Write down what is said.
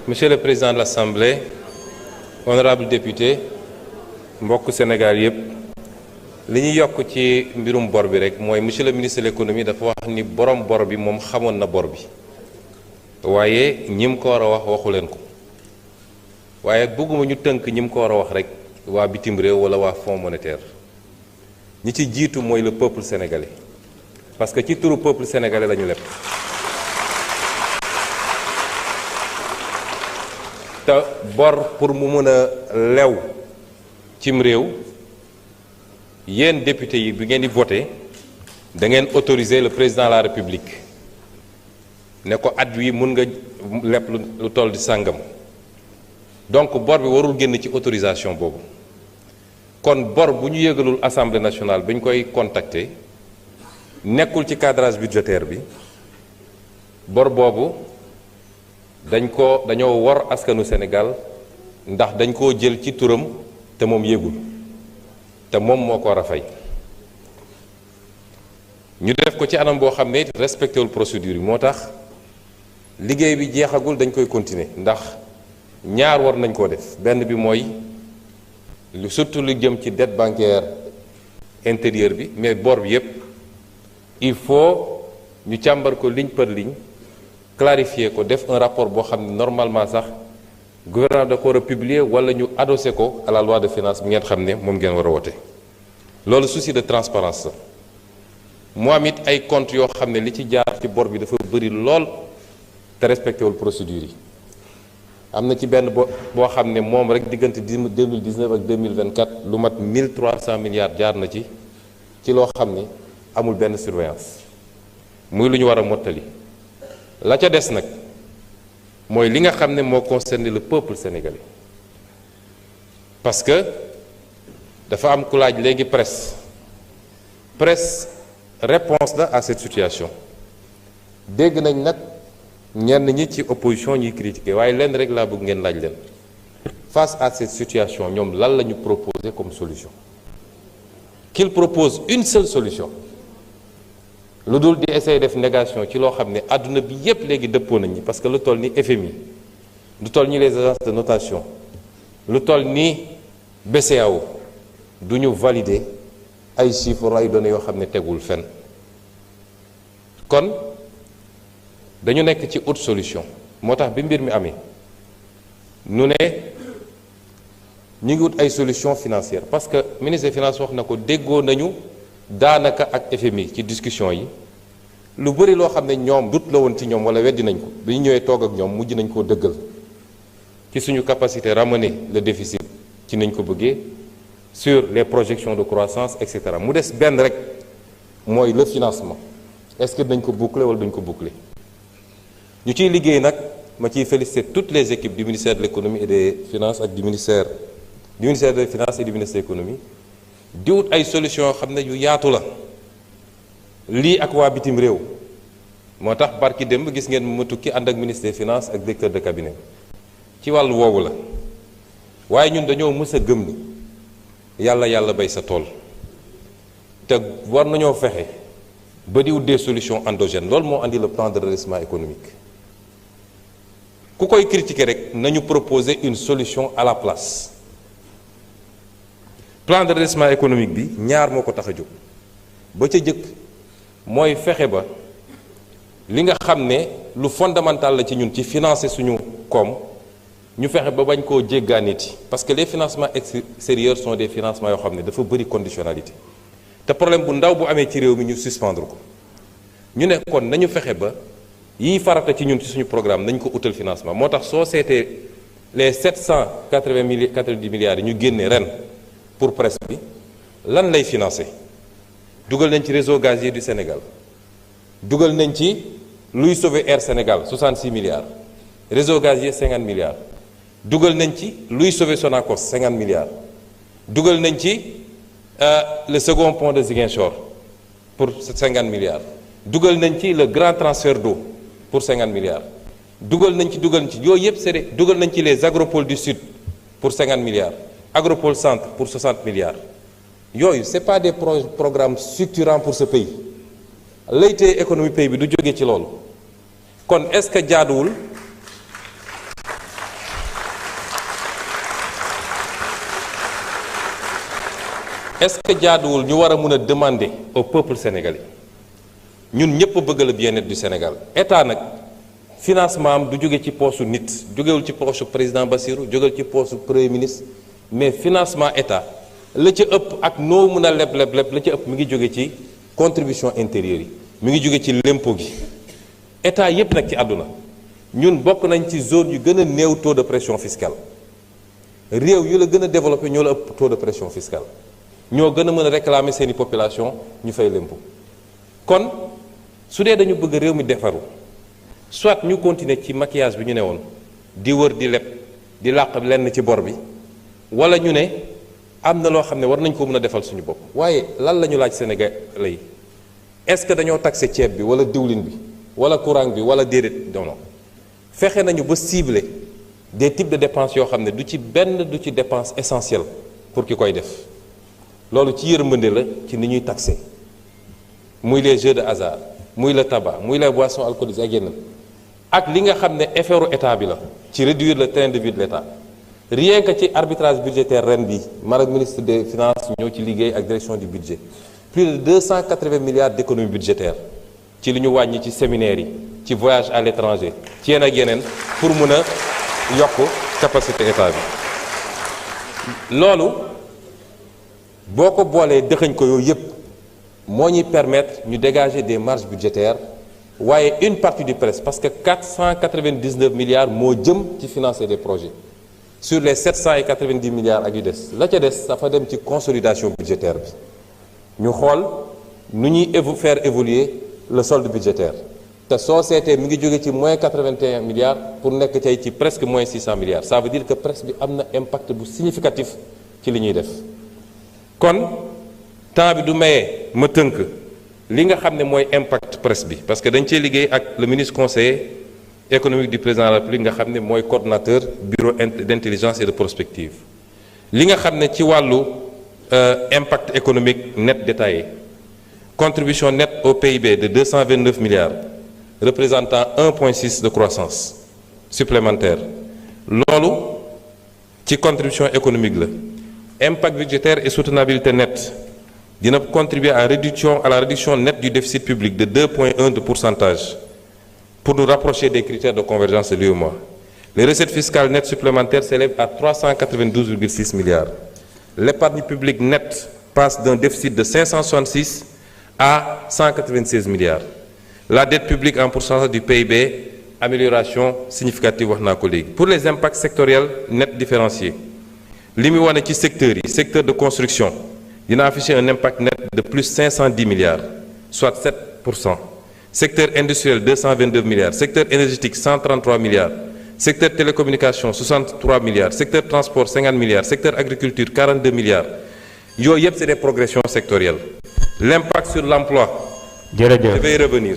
Monsieur le Président de l'Assemblée, honorable député, mbokk Sénégal yëpp li ñu yokk ci mbirum bor bi rek mooy monsieur le ministre de l'économie dafa wax ni borom bor bi moom xamoon na bor bi waaye ñim ko war a wax waxu leen ko waaye bëgguma ñu tënk ñim ko war a wax rek waa bitim réew wala waa Fonds monétaire ñi ci jiitu mooy le peuple sénégalais parce que ci turu peuple sénégalais la ñu leb te bor pour mu mën a lew cim réew yéen député yi bi ngeen di voté da ngeen autoriser le président de la république ne ko at wi mun nga lepp lu toll di sàngam donc bor bi warul génn ci autorisation boobu kon bor bu ñu yëgalul assemblée nationale bi ñu koy contacter nekkul ci cadrage budgétaire bi bor boobu dañoo war askanu Sénégal ndax dañ koo jël ci turam te moom yëgul te moom moo ko war a fay ñu def ko ci anam boo xam ne respecté wul procédure yi moo tax liggéey bi jeexagul dañ koy continuer ndax ñaar war nañ koo def benn bi mooy surtout lu jëm ci dette bancaire intérieure bi mais bor bi yépp il faut ñu càmbar ko ligne par ligne clarifier ko def un rapport boo xam ne normalement sax gouvernement da ko war a publier wala ñu adossé ko à la loi de finances bi ngeen xam ne moom ngeen war a wote loolu souci de transparence la mu am it ay comptes yoo xam ne li ci jaar ci bor bi dafa bëri lool te respecté wul procédure yi am na ci benn boo xam ne moom rek diggante 2019 ak 2024 lu mat 1300 milliards jaar na ci loo xam ne amul benn surveillance muy lu ñu war a mottali la ca des nag mooy li nga xam ne moo concerné le peuple sénégalais parce que dafa am ku laaj léegi presse réponse la à cette situation dégg nañ nag ñenn ñi ci opposition ñuy critiquer waaye lenn rek laa bëgg ngeen laaj leen face à cette situation ñoom lan la ñu proposer comme solution qu'il propose une seule solution lu dul di essayer def négation ci loo xam ne àdduna bi yépp léegi dëppoo nañ ñi parce que lu toll ni FMI lu toll ni les agences de notation lu toll ni BCEAO du ñu valider ay chiffres ay données yoo xam ne tegul fenn kon dañu nekk ci autre solution moo tax bi mbir mi amee nu ne ñu ngi wut ay solution financière parce que ministre des finances wax na ko déggoo nañu daanaka ak FMI ci discussion yi lu bëri loo xam ne ñoom dut la woon ci ñoom wala weddi nañ ko bi ñu ñëwee toog ak ñoom mujj nañ koo dëggal ci suñu capacité ramener le déficit ci nañ ko bëggee sur les projections de croissance etc. mu des benn rek mooy le financement est-ce que dañ ko boucler wala duñ ko boucler ñu ciy liggéey nag ma ciy féliciter toutes les équipes du ministère de l'économie et des finances ak du ministère des finances et du ministère de l'économie di wut ay solution yoo xam ne yu yaatu la lii ak waa bitim réew moo tax barki démb gis ngeen ma tukki ànd ak ministre des finances ak directeur de cabinet ci wàllu woowu la waaye ñun dañoo mës a gëm ni yàlla bay sa tool te war nañoo fexe ba di wut des solutions endogènes loolu moo andi le plan de redressement économique ku koy critiquer rek nañu proposer une solution à la place plan de redressement économique bi ñaar moo ko tax a jóg ba ca jëkk mooy fexe ba li nga xam ne lu fondamental la ci ñun ci financer suñu koom ñu fexe ba bañ koo jéggaaniti parce que les financements extérieurs sont des financements yoo xam ne dafa bëri conditionnalité te problème bu ndaw bu amee ci réew mi ñu suspendre ko ñu ne kon nañu fexe ba yiy farata ci ñun ci suñu programme nañ ko utal financement moo tax soo seetee les 790 milliards yi ñu génne ren pour presse bi lan lay financer dugal nañ ci réseau gazier du Sénégal dugal nañ ci luy sauver Air Sénégal 66 milliards réseau gazier 50 milliards dugal nañ ci luy sauver Sonacos 50 milliards dugal nañ ci le second pont de Ziguinchor pour 50 milliards dugal nañ ci le grand transfert d'eau pour 50 milliards dugal nañ ci yooyu yëpp c'est dugal nañ ci les agropoles du sud pour 50 milliards agropole centre pour 60 milliards yooyu c'est pas des programmes structurants pour ce pays laytee économie pays bi du jógee ci loolu kon est-ce que jaaduwul est-ce que jaaduwul ñu war a mun a demander au peuple sénégalais ñun ñëpp a bëgg le bien-être du Sénégal état nag financement am du jóge ci poosu nit jógewul ci poosu président Bassirou jógewul ci poosu premier ministre mais financement état la ca ëpp ak noo mën a leb la ca ëpp mi ngi jóge ci contribution intérieure yi mi ngi jóge ci l'impôt gi état yépp nag ci àdduna ñun bokk nañ ci zone yu gën a néew taux de pression fiscale réew yu la gën a développé ñoo la ëpp taux de pression fiscale ñoo gën a mën a réclamer seeni population ñu fay l'impôt kon su dee dañu bëgg réew mi defaru soit ñu continuer ci maquillage bi ñu ne woon di wër di leb di làq lenn ci bor bi wala ñu ne am na loo xam ne war nañ ko mën a defal suñu bopp waaye lan la ñu laaj Sénégalais yi est-ce que dañoo taxé ceeb bi wala diwlin bi wala courant bi wala déedéet non fexe nañu ba cibler des types de dépenses yoo xam ne du ci benn du ci dépense essentielle pour ki koy def loolu ci yërmande la ci ni ñuy taxé muy les jeux de hasard muy le tabac muy les boissons alcoolisées ak yeneen ak li nga xam ne effort état bi la ci réduire le train de vie de l'état rien que ci arbitrage budgétaire ren bi man ak ministre des finances ñëw ci liggéey ak direction du budget plus de 280 milliards d'économie budgétaire ci li ñu wàññi ci séminaires yi ci voyage à l'étranger ci yenn ak yeneen pour mën a yokk capacité état bi loolu boo ko boolee dëxëñ ko yooyu yépp moo ñuy permettre ñu dégager des marges budgétaires waaye une partie du presse parce que 499 milliards moo jëm ci financer des projets sur les 790 milliards ak yu des la ca des dafa dem ci consolidation budgétaire bi ñu xool nu ñuy faire évoluer le solde budgétaire te soo seetee mi ngi jóge ci moins 81 milliards pour nekk tey ci presque moins 600 milliards ça veut dire que presse bi am na impact bu significatif ci li ñuy def kon temps bi du maye ma tënk li nga xam ne mooy impact presse bi parce que dañ cee liggéey ak le ministre conseiller économique du président de la République nga xam ne mooy coordonnateur bureau d'intelligence et de prospective li nga xam ne ci wàllu impact économique net détaillé contribution nette au PIB de 229 milliards représentant 1,6 de croissance supplémentaire loolu ci contribution économique la impact budgétaire et soutenabilité nette dina contribuer à la réduction nette du déficit public de 2,1 de pourcentage pour nous rapprocher des critères de convergence de l'UEMOA. Les recettes fiscales nettes supplémentaires s'élèvent à 392,6 milliards. L'épargne publique nette passe d'un déficit de 566 à 196 milliards. La dette publique en pourcentage du PIB, amélioration significative wax naa ko léegi. Pour les impacts sectoriels nets différenciés li mu wane ci secteurs yi secteur de construction dina afficher un impact net de plus 510 milliards soit 7%. Secteur industriel 222 milliards, secteur énergétique 133 milliards, secteur télécommunication 63 milliards, secteur transport 50 milliards, secteur agriculture 42 milliards. Yooyu yëpp c'est des progressions sectorielles. L'impact sur l'emploi, je vais y revenir.